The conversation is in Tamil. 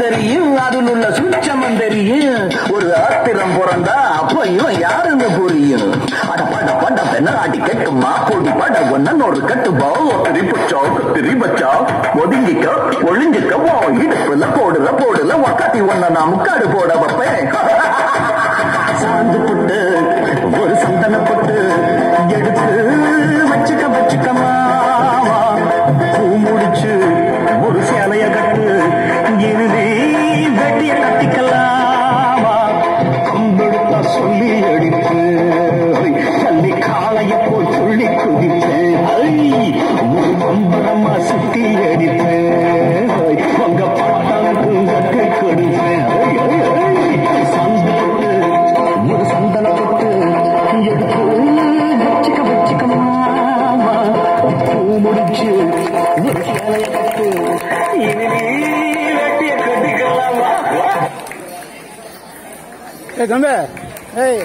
தெரியும், அதில் உள்ள சூட்சமம் தெரியும். ஒரு ஆத்திரம் பிறந்தா அப்போ இவன் யாருன்னு புரியும். அட பட பட பெண்ணாடி கட்டுமா பொடி பட ஒன்னொரு கட்டுபா திரிப்பச்சா திரிபச்சா ஒதுங்கிக்க ஒளிஞ்சுக்கவோ இடுப்புல போடுல ஒக்காத்தி ஒன்ன நான் முக்காடு போட வைப்பேன். சாந்து புட்டு ஒரு சந்தன புட்டு எடுத்து வச்சுக்க மாவா பூ முடிச்சு ஒரு சேலைய கட்டு இறுதி வெட்டிய கட்டிக்கலாமா கம்பெடுத்தா சொல்லி அடிப்பு தள்ளி காளைய போய் சொல்லி குதிப்பேன் ஒரு பம்பரமா சுத்தி அடிப்பேன் உங்க பாட்டானுக்கு கட்டு கொடுப்பேன். சந்தனப்பட்டு ஒரு சந்தனப்பட்டு எடுத்து வச்சுக்க மாமா பூ முடிச்சு ஒரு சேலைய கட்டு வெட்டிய கட்டிக்கலாமா. கம்பே ஏய்